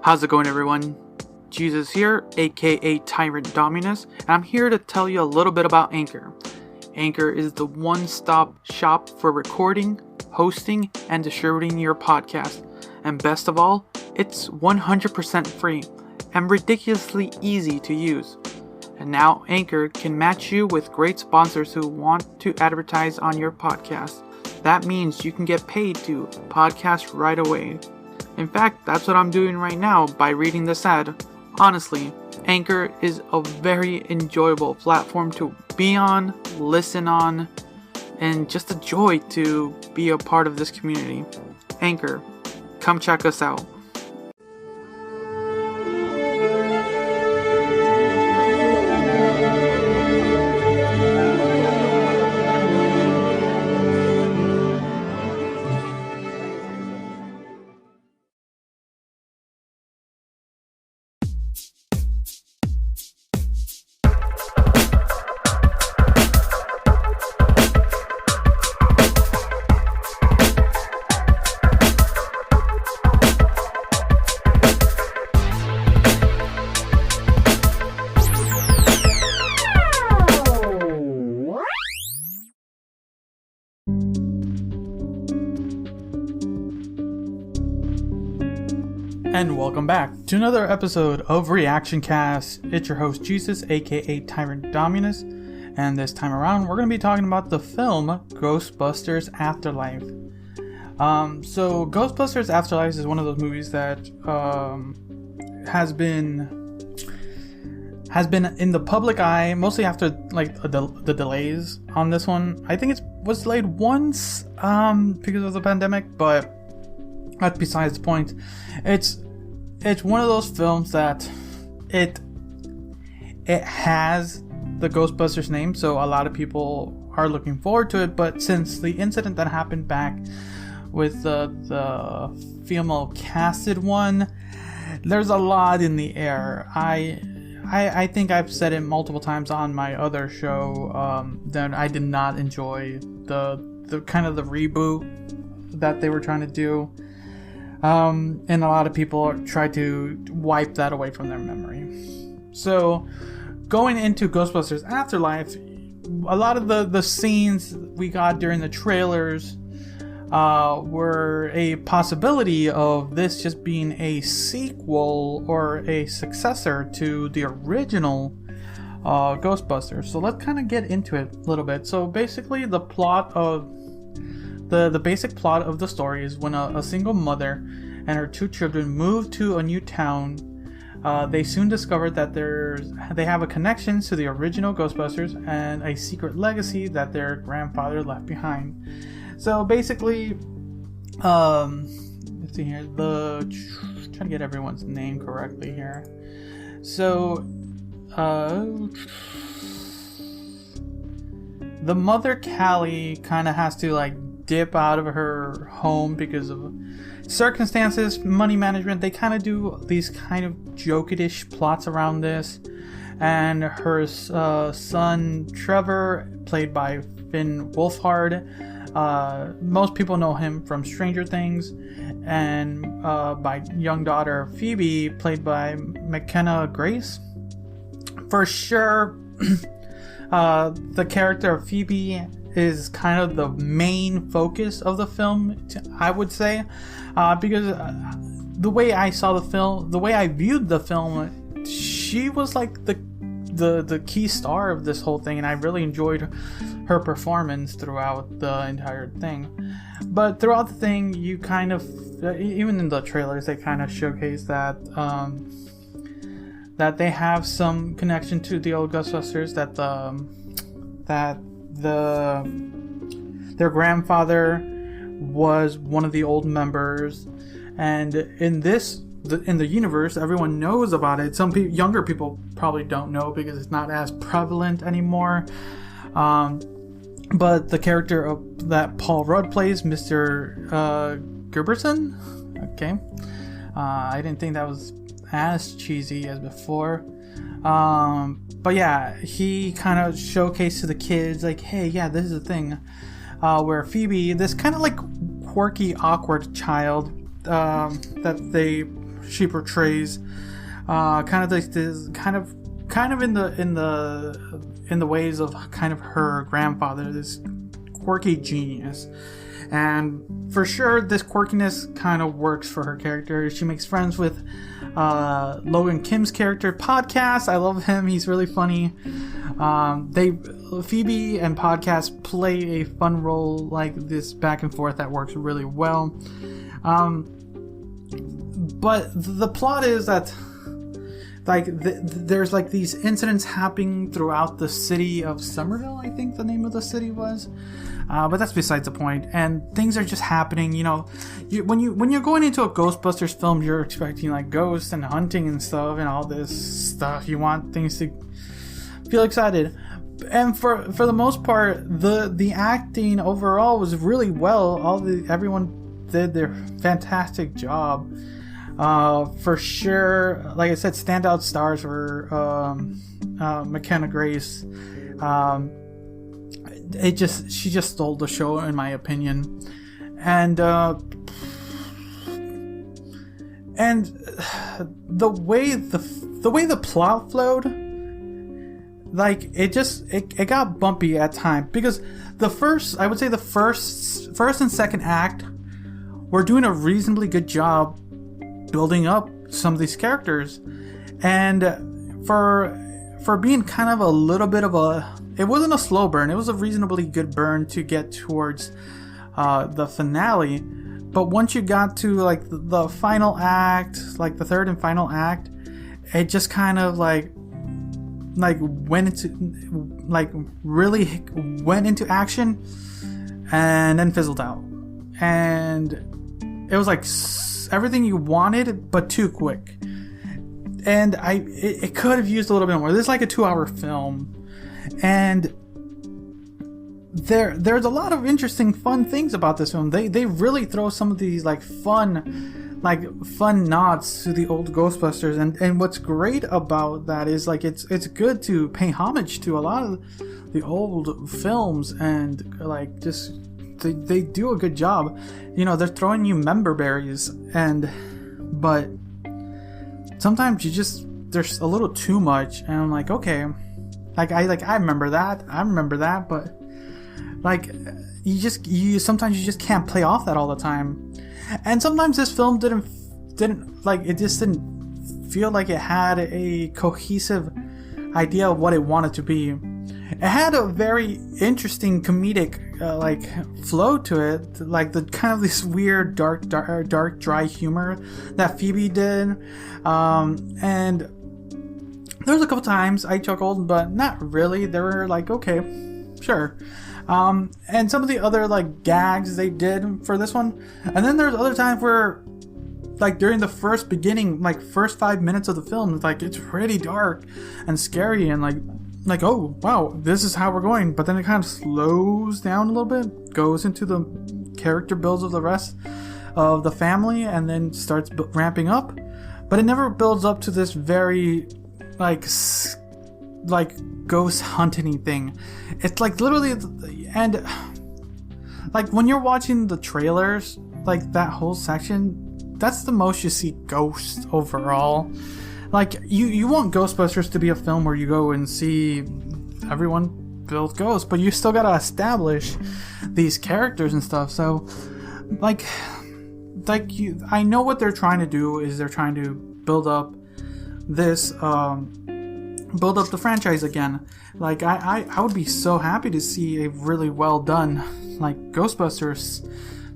How's it going, everyone? Jesus here, aka Tyrant Dominus, and I'm here to tell you a little bit about Anchor. Anchor is the one-stop shop for recording, hosting, and distributing your podcast. And best of all, it's 100% free and ridiculously easy to use. And now Anchor can match you with great sponsors who want to advertise on your podcast. That means you can get paid to podcast right away. In fact, that's what I'm doing right now by reading this ad. Honestly, Anchor is a very enjoyable platform to be on, listen on, and just a joy to be a part of this community. Anchor, come check us out. And welcome back to another episode of Reactioncast. It's your host Jesus, aka Tyrant Dominus, and this time around we're going to be talking about the film Ghostbusters Afterlife. So Ghostbusters Afterlife is one of those movies that has been in the public eye mostly after like the delays on this one. I think it was delayed once because of the pandemic, but that's besides the point. It's one of those films that it has the Ghostbusters name, so a lot of people are looking forward to it. But since the incident that happened back with the female casted one, there's a lot in the air. I think I've said it multiple times on my other show that I did not enjoy the kind of the reboot that they were trying to do. And a lot of people try to wipe that away from their memory. So, going into Ghostbusters Afterlife, a lot of the scenes we got during the trailers were a possibility of this just being a sequel or a successor to the original Ghostbusters. So let's kind of get into it a little bit. So basically, the plot of The basic plot of the story is when a single mother and her two children move to a new town, they soon discover that they have a connection to the original Ghostbusters and a secret legacy that their grandfather left behind. So basically, let's see here, trying to get everyone's name correctly here. So, the mother, Callie, kind of has to dip out of her home because of circumstances, money management. They kind of do these kind of joke-ish plots around this. And her son, Trevor, played by Finn Wolfhard. Most people know him from Stranger Things. And by young daughter, Phoebe, played by McKenna Grace. For sure, the character of Phoebe is kind of the main focus of the film, I would say, because the way I saw the film, the way I viewed the film, she was like the key star of this whole thing, and I really enjoyed her performance throughout the entire thing. But throughout the thing, you kind of, even in the trailers, they kind of showcase that that they have some connection to the old Ghostbusters, their grandfather was one of the old members, and in the universe, everyone knows about it. Some younger people probably don't know because it's not as prevalent anymore. But the character that Paul Rudd plays, Mr. Gerberson, okay, I didn't think that was as cheesy as before. But yeah, he kind of showcased to the kids, like, hey, yeah, this is the thing. Where Phoebe, this kind of like quirky, awkward child that they she portrays, kind of like this, kind of in the ways of kind of her grandfather, this quirky genius. And for sure, this quirkiness kind of works for her character. She makes friends with Logan Kim's character, Podcast. I love him. He's really funny. Phoebe and Podcast play a fun role like this back and forth that works really well. But the plot is that like there's like these incidents happening throughout the city of Somerville, I think the name of the city was. But that's besides the point. And things are just happening, you know. When you're going into a Ghostbusters film, you're expecting like ghosts and hunting and stuff and all this stuff. You want things to feel excited. And for the most part, the acting overall was really well. Everyone did their fantastic job. For sure, like I said, standout stars were McKenna Grace. She just stole the show in my opinion, and the way the plot flowed, like it got bumpy at times, because the first and second act were doing a reasonably good job building up some of these characters, and for being kind of a little bit of it wasn't a slow burn, it was a reasonably good burn to get towards the finale. But once you got to like the final act, like the third and final act, it just kind of like really went into action and then fizzled out, and it was like everything you wanted but too quick. And it could have used a little bit more. This is like a 2-hour film, and there's a lot of interesting fun things about this film. They really throw some of these like fun nods to the old Ghostbusters, and what's great about that is like it's good to pay homage to a lot of the old films, and like just they do a good job. You know, they're throwing you member berries, but sometimes there's a little too much, and I'm like, okay, I remember that, but like you sometimes you just can't play off that all the time. And sometimes this film didn't feel like it had a cohesive idea of what it wanted to be. It had a very interesting comedic flow to it, like the kind of this weird dark dry humor that Phoebe did, and there was a couple times I chuckled, but not really. They were like, okay, sure. And some of the other like gags they did for this one, and then there's other times where like during the first 5 minutes of the film, like it's pretty dark and scary, and like oh wow, this is how we're going, but then it kind of slows down a little bit, goes into the character builds of the rest of the family, and then starts ramping up. But it never builds up to this very like ghost hunting thing. It's like literally, and like when you're watching the trailers, like that whole section, that's the most you see ghosts overall. Like you want Ghostbusters to be a film where you go and see everyone build ghosts, but you still gotta establish these characters and stuff. So I know what they're trying to do is they're trying to build up this build up the franchise again. Like I would be so happy to see a really well done like Ghostbusters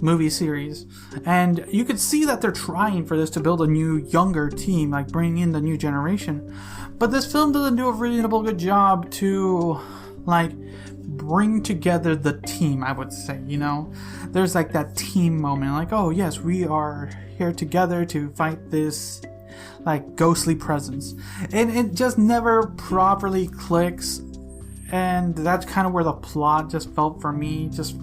movie series, and you could see that they're trying for this to build a new younger team, like bring in the new generation. But this film doesn't do a reasonable good job to like bring together the team, I would say. You know, there's like that team moment, like, oh yes, we are here together to fight this like ghostly presence, and it just never properly clicks. And that's kind of where the plot just felt for me, just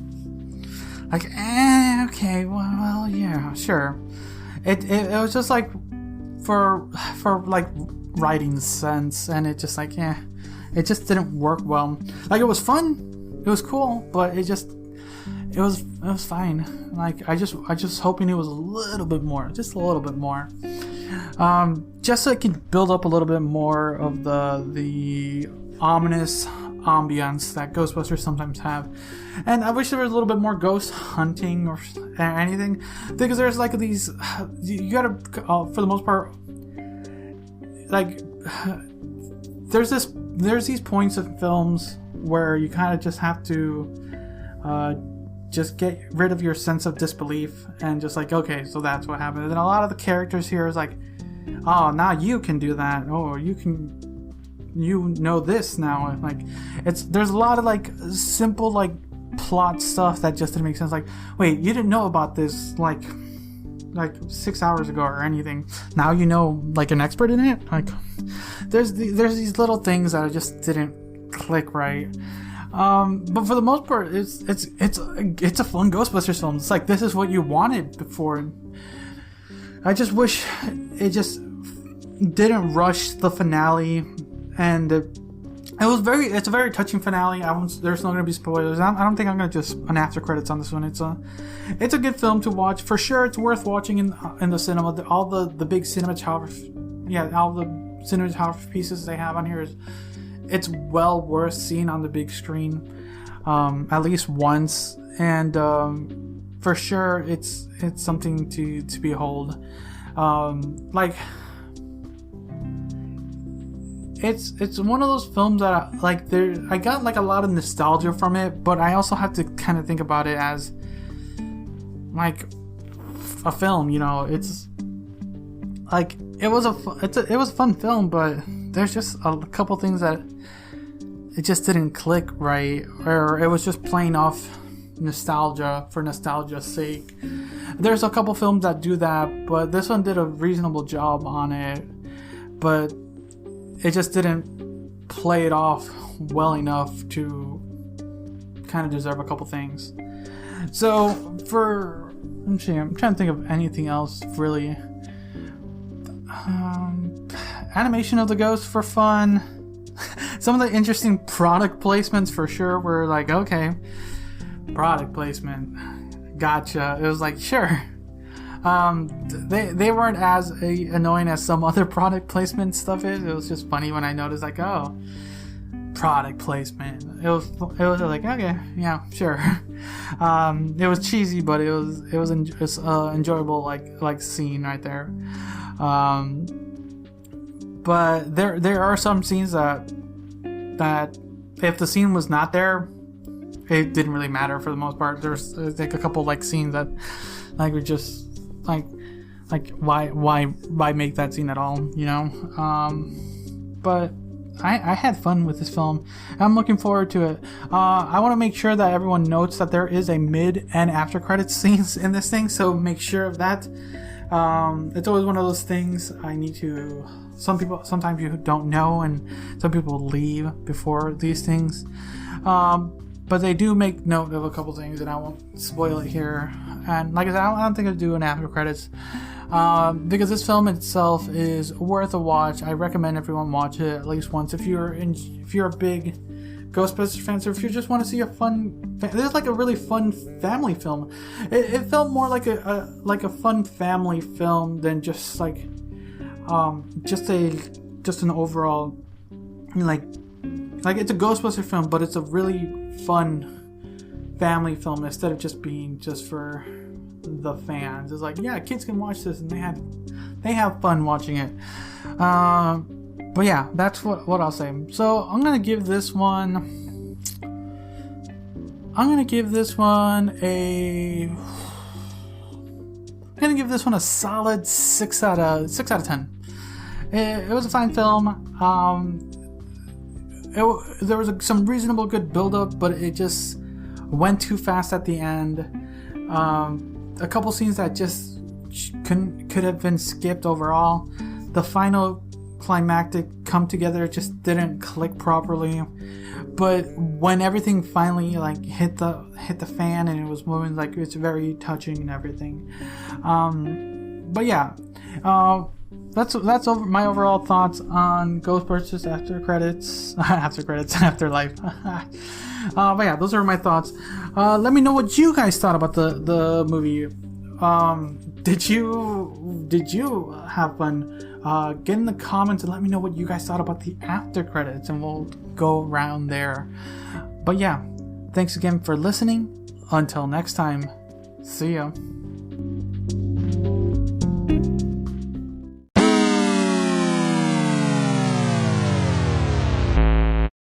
like, okay, well, yeah, sure. It was just like for like writing sense, and it just like, it just didn't work well. Like, it was fun, it was cool, but it was fine. Like, I just hoping it was a little bit more, just a little bit more. just so it can build up a little bit more of the ominous ambience that Ghostbusters sometimes have. And I wish there was a little bit more ghost hunting or anything, because there's like these, you gotta, for the most part, like, there's these points of films where you kind of just have to just get rid of your sense of disbelief and just like, okay, so that's what happened. And then a lot of the characters here is like, oh, now you can do that. Oh, you know this now. Like, there's a lot of like simple like plot stuff that just didn't make sense. Like, wait, you didn't know about this like 6 hours ago or anything. Now you know, like an expert in it. Like, there's these little things that just didn't click right. But for the most part, it's a fun Ghostbusters film. It's like, this is what you wanted before. I just wish it just didn't rush the finale, and it's a very touching finale. There's not going to be spoilers. I don't think I'm going to just an after credits on this one. It's a good film to watch for sure. It's worth watching in the cinema. All the big cinematography, all the cinematography pieces they have on here it's well worth seeing on the big screen, at least once, and for sure it's something to behold. Like, it's one of those films that I got like a lot of nostalgia from it, but I also have to kind of think about it as like a film. You know, it's like it was a fun film, but there's just a couple things that it just didn't click right, or it was just playing off nostalgia for nostalgia's sake. There's a couple films that do that, but this one did a reasonable job on it, but it just didn't play it off well enough to kind of deserve a couple things. So I'm trying to think of anything else really. Animation of the ghosts for fun. Some of the interesting product placements for sure were like, okay, product placement, gotcha. It was like, sure. They weren't as annoying as some other product placement stuff is. It was just funny when I noticed like, oh, product placement. It was like, okay, yeah, sure. It was cheesy, but it was enjoyable like scene right there. But there are some scenes that if the scene was not there, it didn't really matter for the most part. There's like a couple like scenes that like were just like why make that scene at all, you know? But I had fun with this film. I'm looking forward to it. I want to make sure that everyone notes that there is a mid and after credits scenes in this thing, so make sure of that. It's always one of those things I need to. Sometimes you don't know, and some people leave before these things. But they do make note of a couple things, and I won't spoil it here. And like I said, I don't think I'll do an after credits, because this film itself is worth a watch. I recommend everyone watch it at least once if you're a big Ghostbusters fan, or if you just want to see a fun. This is like a really fun family film. It felt more like a fun family film than just like just an overall like it's a Ghostbuster film, but it's a really fun family film instead of just being just for the fans. It's like, yeah, kids can watch this and they have fun watching it. But yeah, that's what I'll say. So I'm gonna give this one a solid 6 out of 10. It was a fine film. There was some reasonable good build-up, but it just went too fast at the end. A couple scenes that just could have been skipped overall. The final climactic come together just didn't click properly. But when everything finally like hit the fan and it was moving, like it's very touching and everything. But yeah, that's over my overall thoughts on Ghostbusters Afterlife. But yeah, those are my thoughts. Let me know what you guys thought about the movie. did you have fun? Get in the comments and let me know what you guys thought about the after credits, and we'll go around there. But yeah, thanks again for listening. Until next time, see ya.